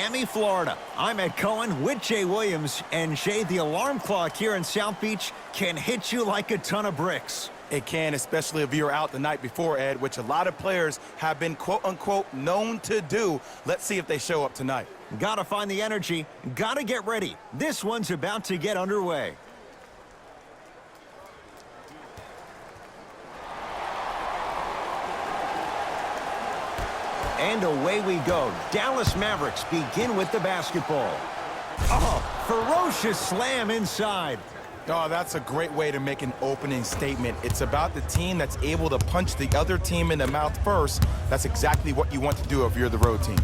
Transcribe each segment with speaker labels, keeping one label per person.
Speaker 1: Miami, Florida. I'm Ed Cohen with Jay Williams. And Jay, the alarm clock here in South Beach can hit you like a ton of bricks.
Speaker 2: It can, especially if you're out the night before, Ed, which a lot of players have been, quote-unquote, known to do. Let's see if they show up tonight.
Speaker 1: Gotta find the energy. Gotta get ready. This one's about to get underway. And away we go. Dallas Mavericks begin with the basketball. Oh, ferocious slam inside.
Speaker 2: Oh, that's a great way to make an opening statement. It's about the team that's able to punch the other team in the mouth first. That's exactly what you want to do if you're the road team.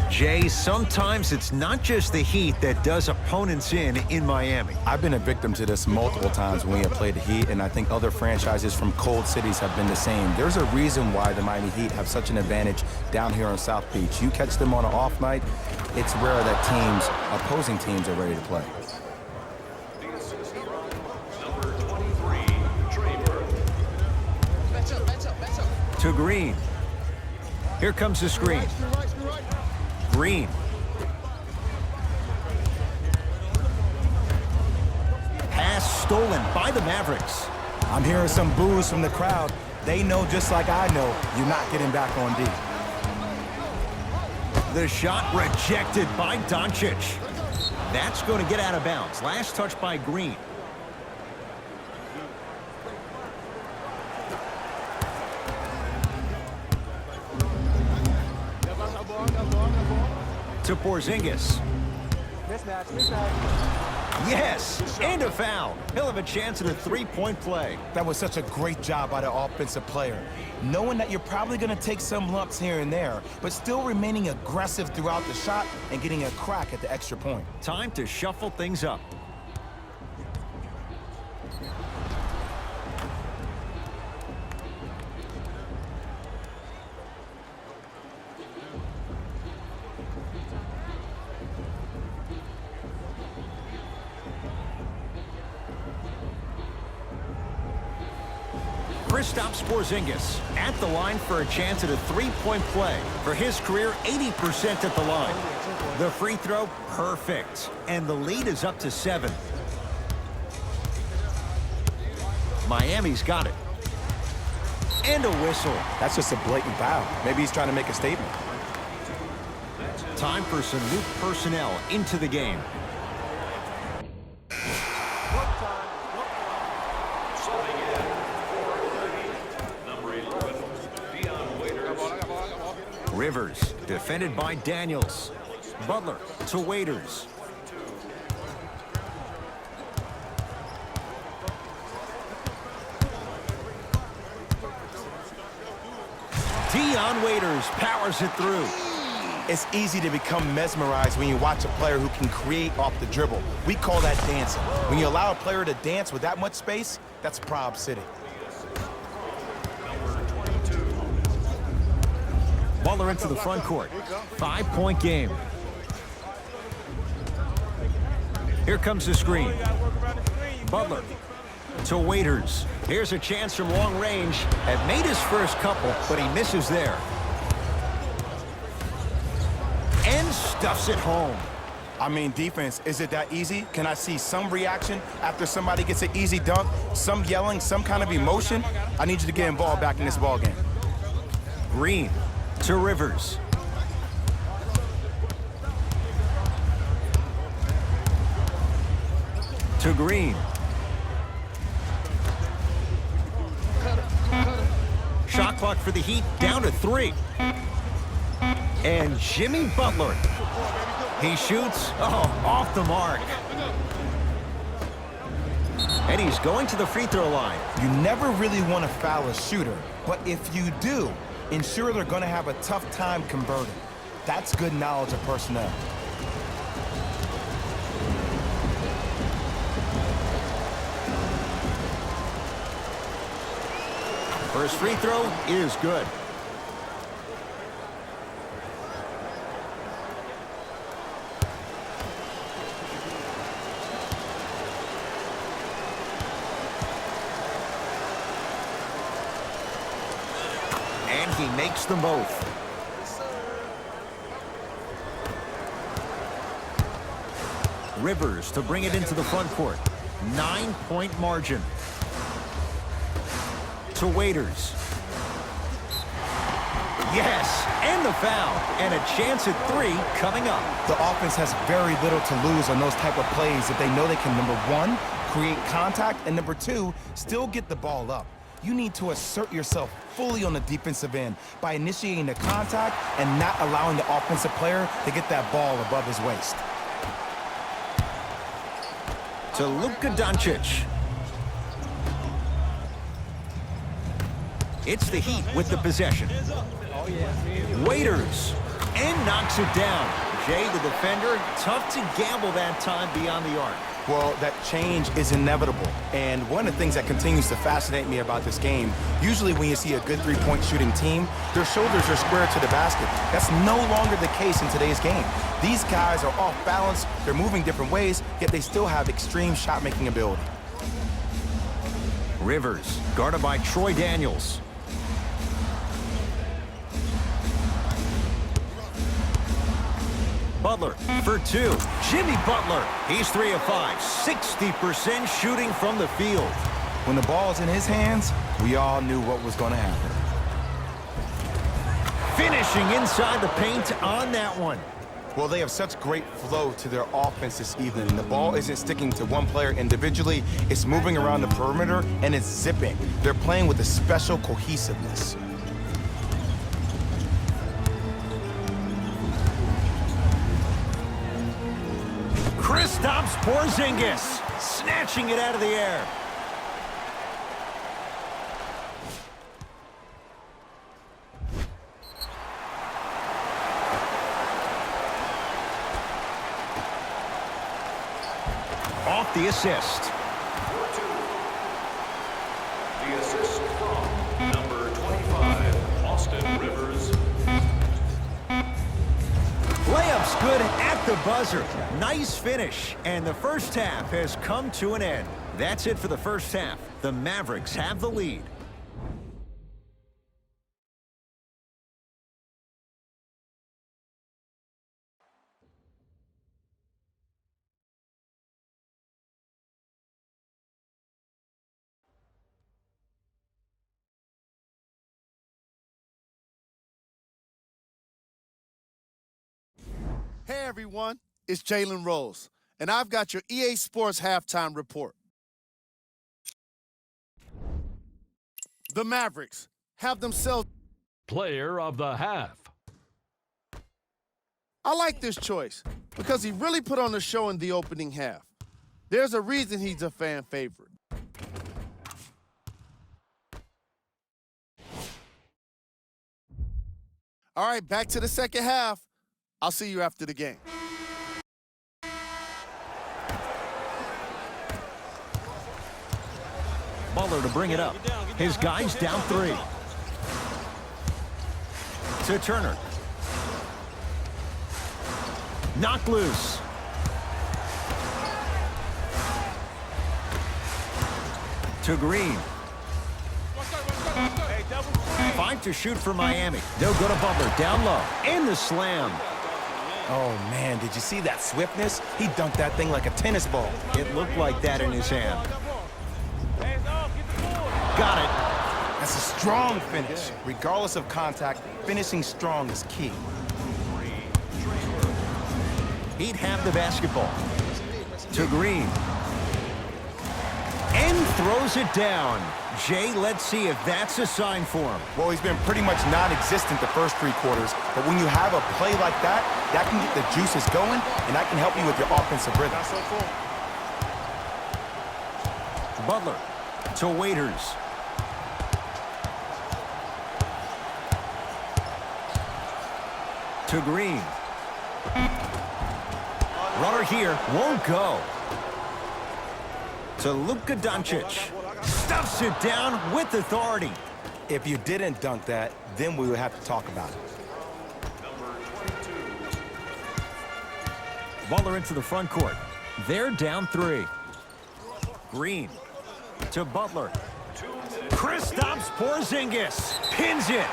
Speaker 1: Jay, sometimes it's not just the Heat that does opponents in Miami.
Speaker 2: I've been a victim to this multiple times when we have played the Heat, and I think other franchises from cold cities have been the same. There's a reason why the Miami Heat have such an advantage down here on South Beach. You catch them on an off night, it's rare that opposing teams are ready to play.
Speaker 1: To Green. Here comes the screen. Green. Pass stolen by the Mavericks.
Speaker 2: I'm hearing some boos from the crowd. They know just like I know you're not getting back on D.
Speaker 1: The shot rejected by Doncic. That's going to get out of bounds. Last touch by Green. To Porzingis.
Speaker 3: Mismatch.
Speaker 1: Yes, and a foul. He'll have a chance at a three-point play.
Speaker 2: That was such a great job by the offensive player. Knowing that you're probably going to take some lumps here and there, but still remaining aggressive throughout the shot and getting a crack at the extra point.
Speaker 1: Time to shuffle things up. Kristaps Porzingis at the line for a chance at a three-point play. For his career, 80% at the line. The free throw, perfect. And the lead is up to 7. Miami's got it. And a whistle.
Speaker 2: That's just a blatant foul. Maybe he's trying to make a statement.
Speaker 1: Time for some new personnel into the game. Rivers, defended by Daniels. Butler to Waiters. Waiters powers it through.
Speaker 2: It's easy to become mesmerized when you watch a player who can create off the dribble. We call that dancing. When you allow a player to dance with that much space, that's Prob City.
Speaker 1: Butler into the front court. 5-point game. Here comes the screen. Butler to Waiters. Here's a chance from long range. Had made his first couple, but he misses there. And stuffs it home.
Speaker 2: I mean, defense, is it that easy? Can I see some reaction after somebody gets an easy dunk? Some yelling, some kind of emotion? I need you to get involved back in this ballgame.
Speaker 1: Green to Rivers. To Green. Shot clock for the Heat down to 3. And Jimmy Butler. He shoots, off the mark. And he's going to the free throw line.
Speaker 2: You never really want to foul a shooter, but if you do, ensure they're going to have a tough time converting. That's good knowledge of personnel.
Speaker 1: First free throw is good. And he makes them both. Rivers to bring it into the front court. 9-point margin. To Waiters. Yes, and the foul. And a chance at 3 coming up.
Speaker 2: The offense has very little to lose on those type of plays if they know they can, number 1, create contact, and number 2, still get the ball up. You need to assert yourself fully on the defensive end by initiating the contact and not allowing the offensive player to get that ball above his waist.
Speaker 1: To Luka Doncic. It's the Heat with the possession. Waiters, and knocks it down. Jay, the defender, tough to gamble that time beyond the arc.
Speaker 2: Well, that change is inevitable. And one of the things that continues to fascinate me about this game, usually when you see a good three-point shooting team, their shoulders are square to the basket. That's no longer the case in today's game. These guys are off balance, they're moving different ways, yet they still have extreme shot-making ability.
Speaker 1: Rivers, guarded by Troy Daniels. Butler for 2. Jimmy Butler. He's 3 of 5. 60% shooting from the field.
Speaker 2: When the ball's in his hands, we all knew what was going to happen.
Speaker 1: Finishing inside the paint on that one.
Speaker 2: Well, they have such great flow to their offense this evening. The ball isn't sticking to one player individually. It's moving around the perimeter, and it's zipping. They're playing with a special cohesiveness.
Speaker 1: Kristaps Porzingis, snatching it out of the air. Off the assist.
Speaker 4: The assist from number 25, Austin Rivers.
Speaker 1: Layup's good at the buzzer. Nice finish. And the first half has come to an end. That's it for the first half. The Mavericks have the lead.
Speaker 5: Hey everyone, it's Jalen Rose, and I've got your EA Sports halftime report. The Mavericks have themselves
Speaker 4: Player of the half.
Speaker 5: I like this choice because he really put on a show in the opening half. There's a reason he's a fan favorite. All right, back to the second half. I'll see you after the game.
Speaker 1: Butler to bring it up. His guy's down 3. To Turner. Knocked loose. To Green. 5 to shoot for Miami. They'll go to Butler, down low. And the slam.
Speaker 2: Oh, man, did you see that swiftness? He dunked that thing like a tennis ball.
Speaker 1: It looked like that in his hand. Got it.
Speaker 2: That's a strong finish. Regardless of contact, finishing strong is key.
Speaker 1: He'd have the basketball. To Green. And throws it down. Jay, let's see if that's a sign for him.
Speaker 2: Well, he's been pretty much non-existent the first 3 quarters, but when you have a play like that, that can get the juices going, and that can help you with your offensive rhythm.
Speaker 1: Butler to Waiters. To Green. Runner here, won't go. To Luka Doncic. Stuffs it down with authority.
Speaker 2: If you didn't dunk that, then we would have to talk about it.
Speaker 1: Butler into the front court. They're down 3. Green to Butler. Kristaps Porzingis pins it.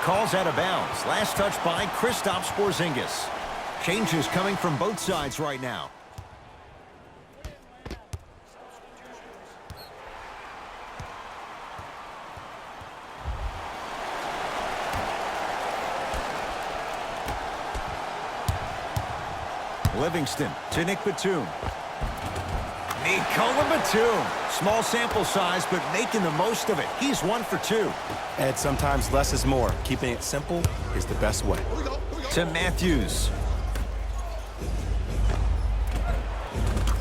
Speaker 1: Calls out of bounds. Last touch by Kristaps Porzingis. Changes coming from both sides right now. Livingston to Nick Batum. Nikola Batum. Small sample size, but making the most of it. He's 1 for 2.
Speaker 2: And sometimes less is more. Keeping it simple is the best way.
Speaker 1: To Matthews.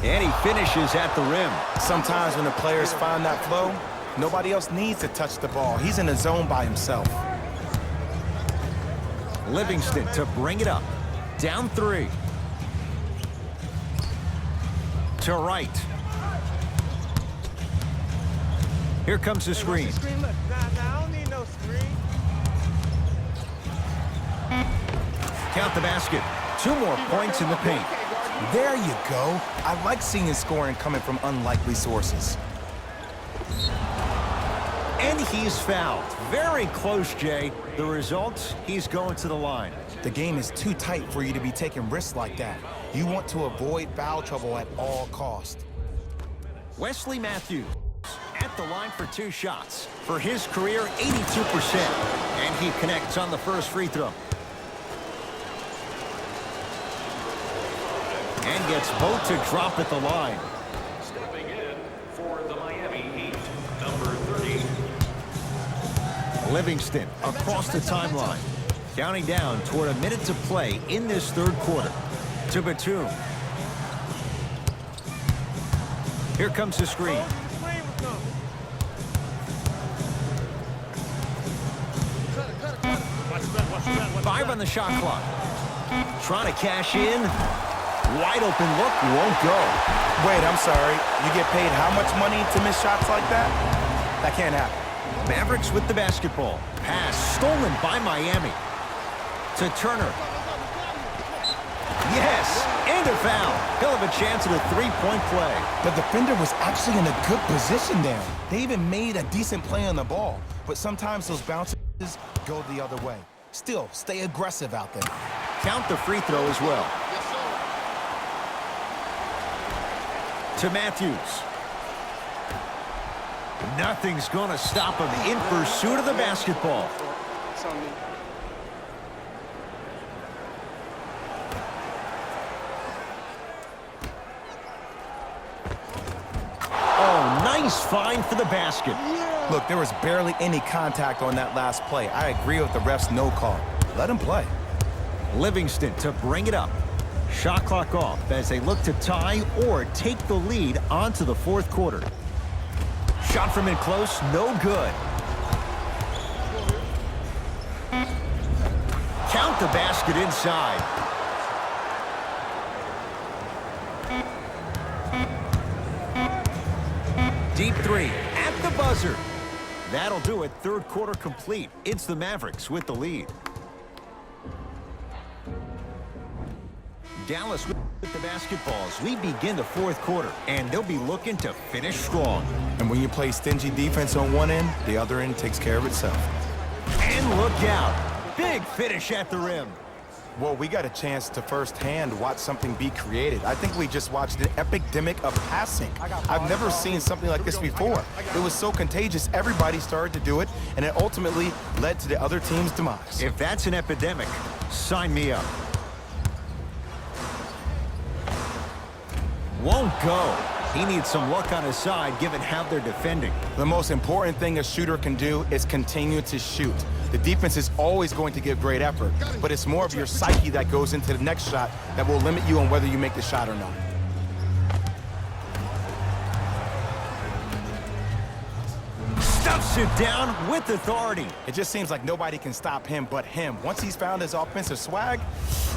Speaker 1: And he finishes at the rim.
Speaker 2: Sometimes when the players find that flow, nobody else needs to touch the ball. He's in the zone by himself.
Speaker 1: Livingston to bring it up. Down 3. To Wright. Here comes the screen.
Speaker 3: Screen, look. Nah, I don't need no screen.
Speaker 1: Count the basket. 2 more points in the paint.
Speaker 2: There you go. I like seeing scoring coming from unlikely sources.
Speaker 1: And he's fouled. Very close, Jay. The result, he's going to the line.
Speaker 2: The game is too tight for you to be taking risks like that. You want to avoid foul trouble at all costs.
Speaker 1: Wesley Matthews at the line for 2 shots. For his career, 82%. And he connects on the first free throw. And gets both to drop at the line.
Speaker 4: Stepping in for the Miami Heat, number 30.
Speaker 1: Livingston across the timeline. Counting down toward a minute to play in this 3rd quarter. To Batum. Here comes the screen. 5 on the shot clock. Trying to cash in. Wide open look, won't go.
Speaker 2: Wait, I'm sorry. You get paid how much money to miss shots like that? That can't happen.
Speaker 1: Mavericks with the basketball. Pass stolen by Miami. To Turner. Yes, and a foul. He'll have a chance at a 3-point play.
Speaker 2: The defender was actually in a good position there. They even made a decent play on the ball, but sometimes those bounces go the other way. Still, stay aggressive out there.
Speaker 1: Count the free throw as well. To Matthews. Nothing's going to stop him in pursuit of the basketball.
Speaker 3: It's on me.
Speaker 1: Oh, nice find for the basket.
Speaker 2: Look, there was barely any contact on that last play. I agree with the ref's no call. Let him play.
Speaker 1: Livingston to bring it up. Shot clock off as they look to tie or take the lead onto the 4th quarter. Shot from in close, no good. Count the basket inside. Deep 3 at the buzzer. That'll do it. 3rd quarter complete. It's the Mavericks with the lead. Dallas with the basketball as we begin the 4th quarter, and they'll be looking to finish strong.
Speaker 2: And when you play stingy defense on one end, the other end takes care of itself.
Speaker 1: And look out. Big finish at the rim.
Speaker 2: Well, we got a chance to firsthand watch something be created. I think we just watched an epidemic of passing. I've never seen something like this before. It was so contagious, everybody started to do it, and it ultimately led to the other team's demise.
Speaker 1: If that's an epidemic, sign me up. Won't go. He needs some luck on his side given how they're defending.
Speaker 2: The most important thing a shooter can do is continue to shoot. The defense is always going to give great effort, but it's more of your psyche that goes into the next shot that will limit you on whether you make the shot or not.
Speaker 1: Stuffs it down with authority.
Speaker 2: It just seems like nobody can stop him but him. Once he's found his offensive swag,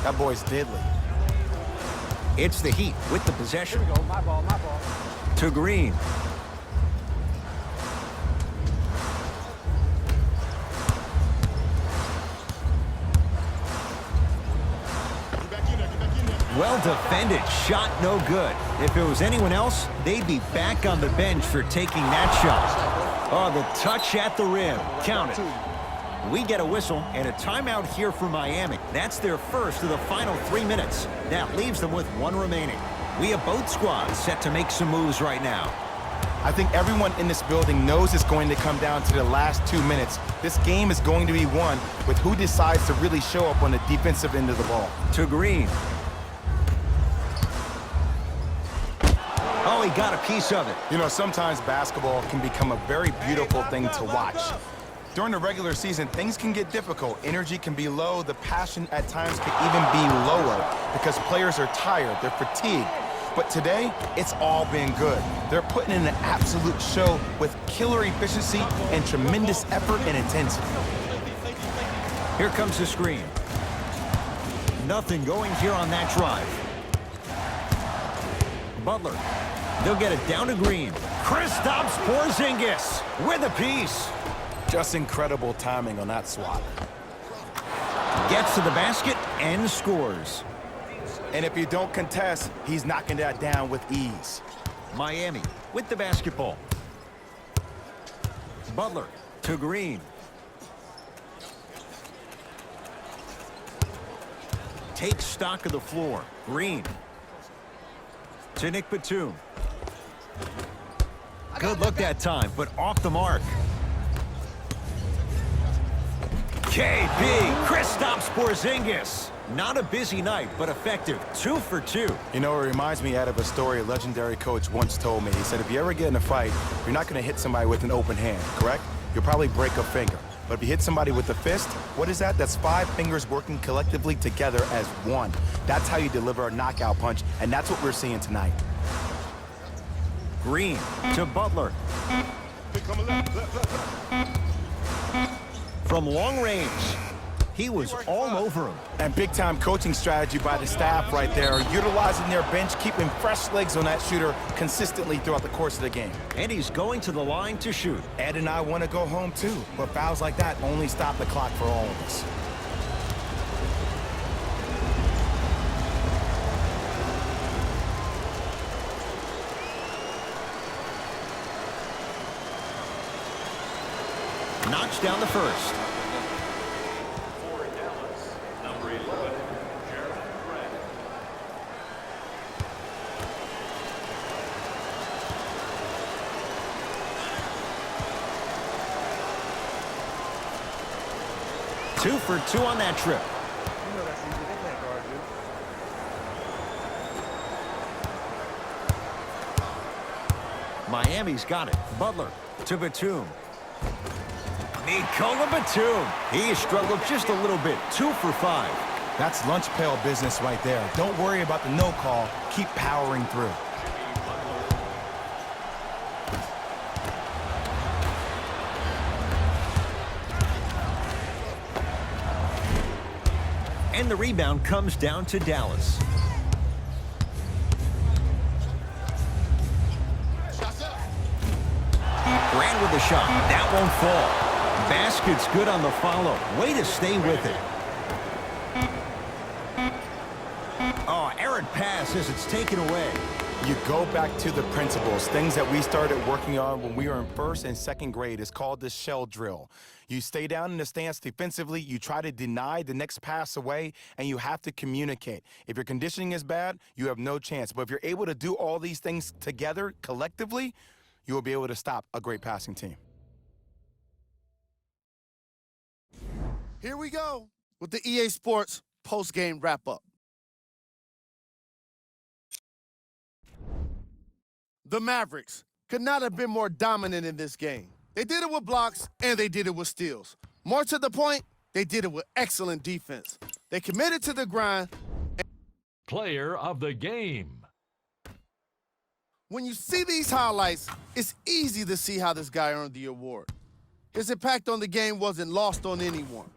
Speaker 2: that boy's deadly.
Speaker 1: It's the Heat with the possession.
Speaker 3: Here we go. My ball, my ball.
Speaker 1: To Green. Well defended. Shot no good. If it was anyone else, they'd be back on the bench for taking that shot. Oh, the touch at the rim. Count it. We get a whistle and a timeout here for Miami. That's their first of the final 3 minutes. That leaves them with 1 remaining. We have both squads set to make some moves right now.
Speaker 2: I think everyone in this building knows it's going to come down to the last 2 minutes. This game is going to be won with who decides to really show up on the defensive end of the ball.
Speaker 1: To Green. Oh, he got a piece of it.
Speaker 2: You know, sometimes basketball can become a very beautiful thing to watch. During the regular season, things can get difficult. Energy can be low. The passion at times can even be lower because players are tired. They're fatigued. But today, it's all been good. They're putting in an absolute show with killer efficiency and tremendous effort and intensity.
Speaker 1: Here comes the screen. Nothing going here on that drive. Butler. They'll get it down to Green. Kristaps Porzingis with a piece.
Speaker 2: Just incredible timing on that swat.
Speaker 1: Gets to the basket and scores.
Speaker 2: And if you don't contest, he's knocking that down with ease.
Speaker 1: Miami with the basketball. Butler to Green. Takes stock of the floor. Green. To Nick Batum. Good look that time, but off the mark. KB, Kristaps Porzingis. Not a busy night, but effective. 2 for 2.
Speaker 2: You know, it reminds me out of a story a legendary coach once told me. He said, if you ever get in a fight, you're not going to hit somebody with an open hand, correct? You'll probably break a finger. But if you hit somebody with a fist, what is that? That's 5 fingers working collectively together as one. That's how you deliver a knockout punch, and that's what we're seeing tonight.
Speaker 1: Green to Butler. From long range. He was all over him.
Speaker 2: And big-time coaching strategy by the staff right there, utilizing their bench, keeping fresh legs on that shooter consistently throughout the course of the game.
Speaker 1: And he's going to the line to shoot.
Speaker 2: Ed and I want to go home too, but fouls like that only stop the clock for all of us.
Speaker 1: Knocks down the first.
Speaker 4: For Dallas, number 11, Jeremy Grant.
Speaker 1: Two for 2 on that trip.
Speaker 3: You know that's easy. They can't guard you.
Speaker 1: Miami's got it. Butler to Batum. Nikola Batum. He has struggled just a little bit. 2 for 5.
Speaker 2: That's lunch pail business right there. Don't worry about the no call. Keep powering through.
Speaker 1: And the rebound comes down to Dallas. Grant with the shot. That won't fall. Basket's good on the follow. Way to stay with it. Oh, errant pass as it's taken away.
Speaker 2: You go back to the principles, things that we started working on when we were in first and second grade. It's called the shell drill. You stay down in the stance defensively, you try to deny the next pass away, and you have to communicate. If your conditioning is bad, you have no chance. But if you're able to do all these things together, collectively, you will be able to stop a great passing team.
Speaker 5: Here we go with the EA Sports post-game wrap-up. The Mavericks could not have been more dominant in this game. They did it with blocks, and they did it with steals. More to the point, they did it with excellent defense. They committed to the grind.
Speaker 6: Player of the game.
Speaker 5: When you see these highlights, it's easy to see how this guy earned the award. His impact on the game wasn't lost on anyone.